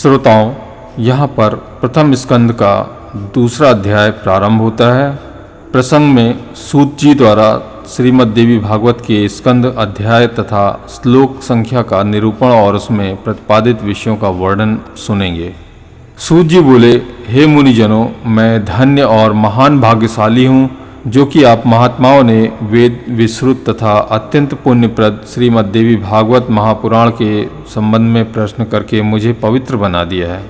श्रोताओं, यहाँ पर प्रथम स्कंद का दूसरा अध्याय प्रारंभ होता है। प्रसंग में सूत जी द्वारा श्रीमद् देवी भागवत के स्कंद अध्याय तथा श्लोक संख्या का निरूपण और उसमें प्रतिपादित विषयों का वर्णन सुनेंगे। सूत जी बोले, हे मुनिजनों, मैं धन्य और महान भाग्यशाली हूँ जो कि आप महात्माओं ने वेद विश्रुत तथा अत्यंत पुण्यप्रद श्रीमद् देवी भागवत महापुराण के संबंध में प्रश्न करके मुझे पवित्र बना दिया है।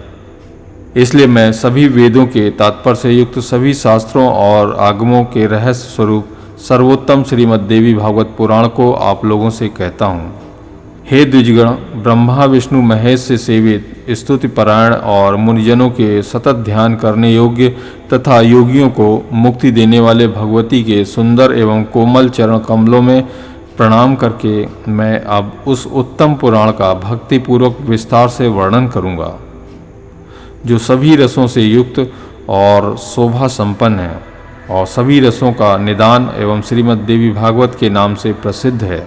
इसलिए मैं सभी वेदों के तात्पर्य से युक्त सभी शास्त्रों और आगमों के रहस्य स्वरूप सर्वोत्तम श्रीमद् देवी भागवत पुराण को आप लोगों से कहता हूँ। हे द्विजगण, ब्रह्मा विष्णु महेश से सेवित स्तुति परायण और मुनिजनों के सतत ध्यान करने योग्य तथा योगियों को मुक्ति देने वाले भगवती के सुंदर एवं कोमल चरण कमलों में प्रणाम करके मैं अब उस उत्तम पुराण का भक्तिपूर्वक विस्तार से वर्णन करूँगा जो सभी रसों से युक्त और शोभा संपन्न है और सभी रसों का निदान एवं श्रीमद् देवी भागवत के नाम से प्रसिद्ध है।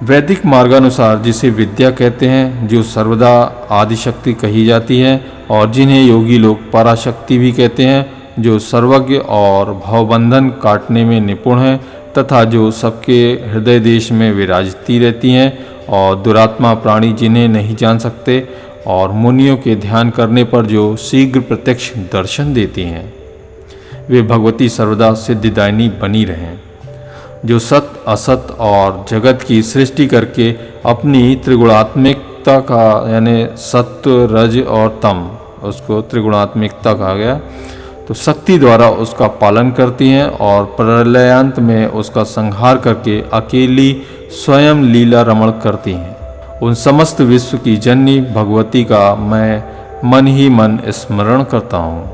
वैदिक मार्गानुसार जिसे विद्या कहते हैं, जो सर्वदा आदिशक्ति कही जाती है, और जिन्हें योगी लोग पराशक्ति भी कहते हैं, जो सर्वज्ञ और भवबंधन काटने में निपुण है तथा जो सबके हृदय देश में विराजती रहती हैं, और दुरात्मा प्राणी जिन्हें नहीं जान सकते, और मुनियों के ध्यान करने पर जो शीघ्र प्रत्यक्ष दर्शन देती हैं, वे भगवती सर्वदा सिद्धिदायिनी बनी रहें। जो सत असत और जगत की सृष्टि करके अपनी त्रिगुणात्मिकता का यानी सत्व रज और तम, उसको त्रिगुणात्मिकता कहा गया, तो शक्ति द्वारा उसका पालन करती हैं और प्रलयांत में उसका संहार करके अकेली स्वयं लीला रमण करती हैं। उन समस्त विश्व की जननी भगवती का मैं मन ही मन स्मरण करता हूँ।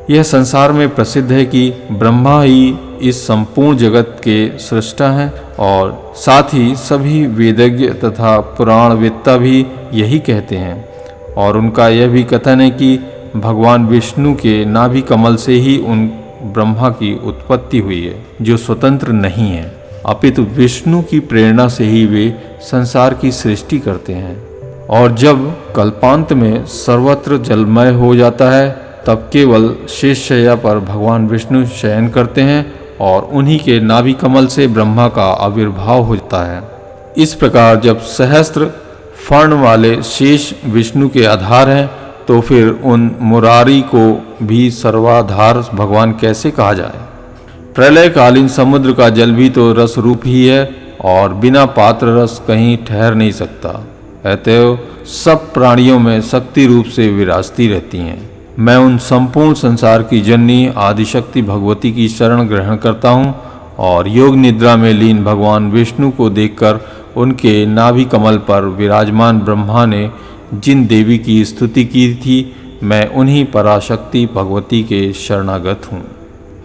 यह संसार में प्रसिद्ध है कि ब्रह्मा ही इस संपूर्ण जगत के सृष्टा हैं और साथ ही सभी वेदज्ञ तथा पुराणवेत्ता भी यही कहते हैं। और उनका यह भी कथन है कि भगवान विष्णु के नाभि कमल से ही उन ब्रह्मा की उत्पत्ति हुई है, जो स्वतंत्र नहीं है, अपितु विष्णु की प्रेरणा से ही वे संसार की सृष्टि करते हैं। और जब कल्पांत में सर्वत्र जलमय हो जाता है, तब केवल शेषशय्या पर भगवान विष्णु शयन करते हैं और उन्हीं के नाभि कमल से ब्रह्मा का आविर्भाव होता है। इस प्रकार जब सहस्त्र फर्ण वाले शेष विष्णु के आधार हैं, तो फिर उन मुरारी को भी सर्वाधार भगवान कैसे कहा जाए। प्रलयकालीन समुद्र का जल भी तो रस रूप ही है और बिना पात्र रस कहीं ठहर नहीं सकता। अतएव सब प्राणियों में शक्ति रूप से विराजती रहती हैं। मैं उन संपूर्ण संसार की जननी आदिशक्ति भगवती की शरण ग्रहण करता हूँ और योग निद्रा में लीन भगवान विष्णु को देखकर उनके नाभि कमल पर विराजमान ब्रह्मा ने जिन देवी की स्तुति की थी, मैं उन्हीं पराशक्ति भगवती के शरणागत हूँ।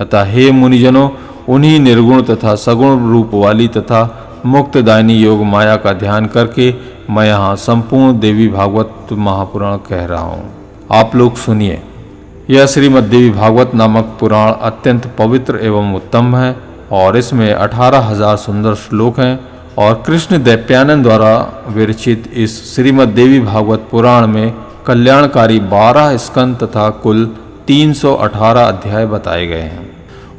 अतः हे मुनिजनों, उन्हीं निर्गुण तथा सगुण रूप वाली तथा मुक्तदायिनी योग माया का ध्यान करके मैं यहाँ संपूर्ण देवी भागवत महापुराण कह रहा हूँ। आप लोग सुनिए। यह श्रीमद् देवी भागवत नामक पुराण अत्यंत पवित्र एवं उत्तम है और इसमें 18,000 सुंदर श्लोक हैं। और कृष्ण दैत्यानंद द्वारा विरचित इस श्रीमद् देवी भागवत पुराण में कल्याणकारी 12 स्कंद तथा कुल 318 अध्याय बताए गए हैं।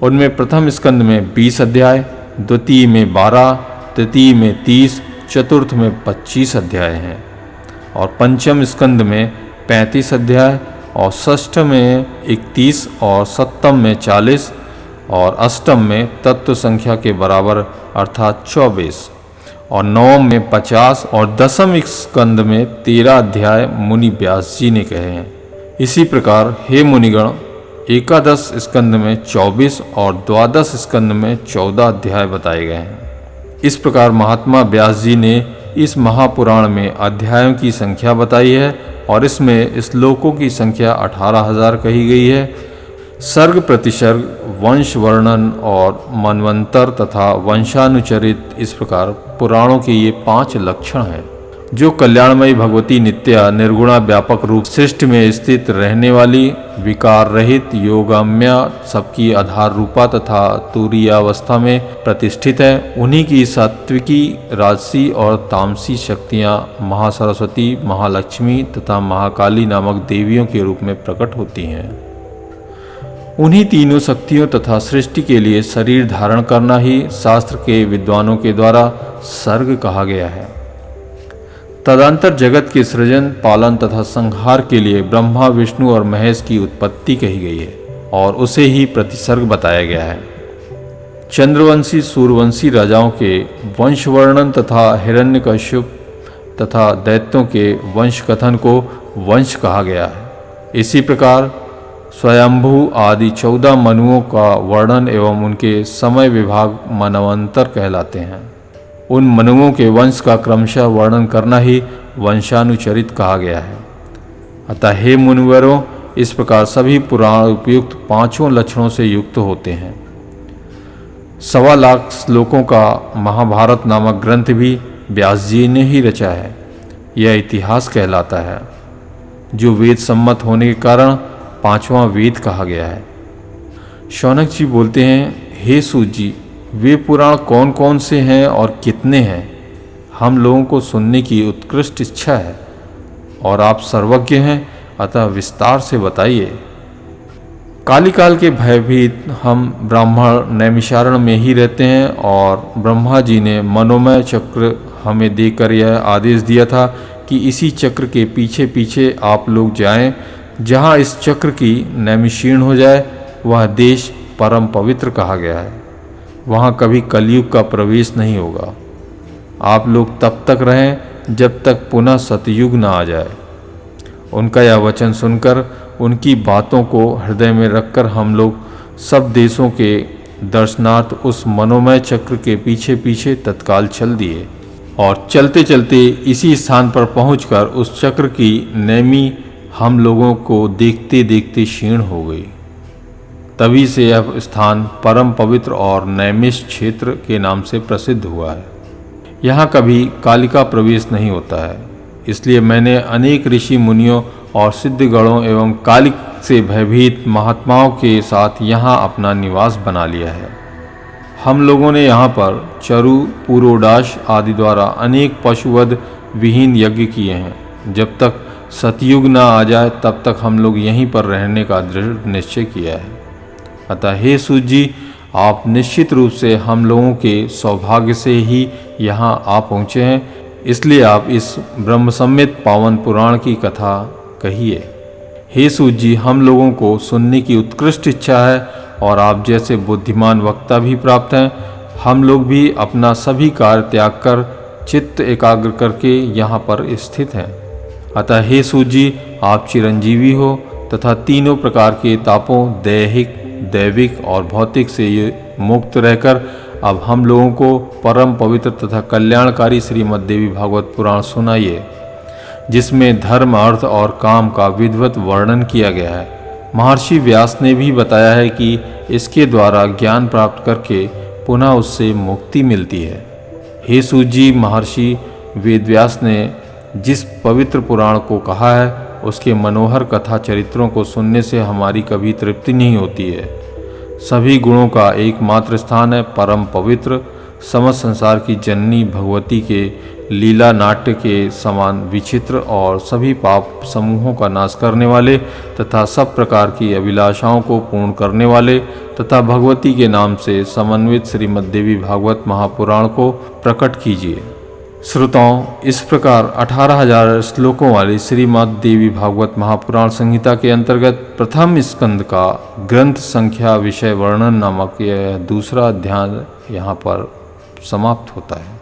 उनमें प्रथम स्कंद में 20 अध्याय, द्वितीय में 12, तृतीय में 30, चतुर्थ में 25 अध्याय हैं और पंचम स्कंद में 35 अध्याय और षष्ठ में 31 और सप्तम में 40 और अष्टम में तत्व संख्या के बराबर अर्थात 24 और नवम में 50 और दसम स्कंद में 13 अध्याय मुनि व्यास जी ने कहे हैं। इसी प्रकार हे मुनिगण, एकादश स्कंद में 24 और द्वादश स्कंद में 14 अध्याय बताए गए हैं। इस प्रकार महात्मा व्यास जी ने इस महापुराण में अध्यायों की संख्या बताई है और इसमें श्लोकों की संख्या 18,000 कही गई है। सर्ग प्रतिसर्ग, वंश वर्णन और मनवंतर तथा वंशानुचरित, इस प्रकार पुराणों के ये 5 लक्षण हैं। जो कल्याणमयी भगवती नित्या निर्गुणा व्यापक रूप सृष्टि में स्थित रहने वाली विकार रहित योगाम्या सबकी आधार रूपा तथा तुरीय अवस्था में प्रतिष्ठित है, उन्हीं की सात्विकी राजसी और तामसी शक्तियाँ महासरस्वती, महालक्ष्मी तथा महाकाली नामक देवियों के रूप में प्रकट होती हैं। उन्हीं तीनों शक्तियों तथा सृष्टि के लिए शरीर धारण करना ही शास्त्र के विद्वानों के द्वारा सर्ग कहा गया है। तदंतर जगत के सृजन, पालन तथा संहार के लिए ब्रह्मा, विष्णु और महेश की उत्पत्ति कही गई है और उसे ही प्रतिसर्ग बताया गया है। चंद्रवंशी, सूर्यवंशी राजाओं के वंश वर्णन तथा हिरण्यकश्यप तथा दैत्यों के वंश कथन को वंश कहा गया है। इसी प्रकार स्वयंभू आदि 14 मनुओं का वर्णन एवं उनके समय विभाग मनवंतर कहलाते हैं। उन मनुओं के वंश का क्रमशः वर्णन करना ही वंशानुचरित कहा गया है। अतः हे मुनिवरों, इस प्रकार सभी पुराण उपयुक्त 5 लक्षणों से युक्त होते हैं। 1.25 लाख श्लोकों का महाभारत नामक ग्रंथ भी व्यास जी ने ही रचा है। यह इतिहास कहलाता है, जो वेद सम्मत होने के कारण 5वां वेद कहा गया है। शौनक जी बोलते हैं, हे सूत जी, वे पुराण कौन कौन से हैं और कितने हैं? हम लोगों को सुनने की उत्कृष्ट इच्छा है और आप सर्वज्ञ हैं, अतः विस्तार से बताइए। कालिकाल के भयभीत हम ब्राह्मण नैमिषारण्य में ही रहते हैं और ब्रह्मा जी ने मनोमय चक्र हमें देकर यह आदेश दिया था कि इसी चक्र के पीछे पीछे आप लोग जाएं। जहाँ इस चक्र की नैमिषीर्ण हो जाए वह देश परम पवित्र कहा गया है। वहाँ कभी कलयुग का प्रवेश नहीं होगा। आप लोग तब तक रहें जब तक पुनः सतयुग न आ जाए। उनका यह वचन सुनकर, उनकी बातों को हृदय में रखकर हम लोग सब देशों के दर्शनार्थ उस मनोमय चक्र के पीछे पीछे तत्काल चल दिए और चलते चलते इसी स्थान पर पहुंचकर उस चक्र की नैमी हम लोगों को देखते देखते क्षीण हो गई। तभी से यह स्थान परम पवित्र और नैमिष क्षेत्र के नाम से प्रसिद्ध हुआ है। यहाँ कभी कालिका प्रवेश नहीं होता है। इसलिए मैंने अनेक ऋषि मुनियों और सिद्धगणों एवं कालिक से भयभीत महात्माओं के साथ यहाँ अपना निवास बना लिया है। हम लोगों ने यहाँ पर चरु, पुरोडाश आदि द्वारा अनेक पशुवध विहीन यज्ञ किए हैं। जब तक सतयुग न आ जाए तब तक हम लोग यहीं पर रहने का दृढ़ निश्चय किया है। अतः हे सूत जी, आप निश्चित रूप से हम लोगों के सौभाग्य से ही यहाँ आ पहुँचे हैं, इसलिए आप इस ब्रह्मसम्मित पावन पुराण की कथा कहिए। हे सूत जी, हम लोगों को सुनने की उत्कृष्ट इच्छा है और आप जैसे बुद्धिमान वक्ता भी प्राप्त हैं। हम लोग भी अपना सभी कार्य त्याग कर चित्त एकाग्र करके यहाँ पर स्थित हैं। अतः हे सूत जी, आप चिरंजीवी हो तथा तीनों प्रकार के तापों दैहिक, दैविक और भौतिक से ये मुक्त रहकर अब हम लोगों को परम पवित्र तथा कल्याणकारी श्रीमद् देवी भागवत पुराण सुनाइए, जिसमें धर्म, अर्थ और काम का विधिवत वर्णन किया गया है। महर्षि व्यास ने भी बताया है कि इसके द्वारा ज्ञान प्राप्त करके पुनः उससे मुक्ति मिलती है। हे सूत जी, महर्षि वेदव्यास ने जिस पवित्र पुराण को कहा है उसके मनोहर कथा चरित्रों को सुनने से हमारी कभी तृप्ति नहीं होती है। सभी गुणों का एकमात्र स्थान है परम पवित्र, समस्त संसार की जननी भगवती के लीला नाट्य के समान विचित्र और सभी पाप समूहों का नाश करने वाले तथा सब प्रकार की अभिलाषाओं को पूर्ण करने वाले तथा भगवती के नाम से समन्वित श्रीमद् देवी भागवत महापुराण को प्रकट कीजिए। श्रोताओं, इस प्रकार 18,000 श्लोकों वाली श्रीमद् देवी भागवत महापुराण संहिता के अंतर्गत प्रथम स्कंद का ग्रंथ संख्या विषय वर्णन नामक यह दूसरा अध्याय यहाँ पर समाप्त होता है।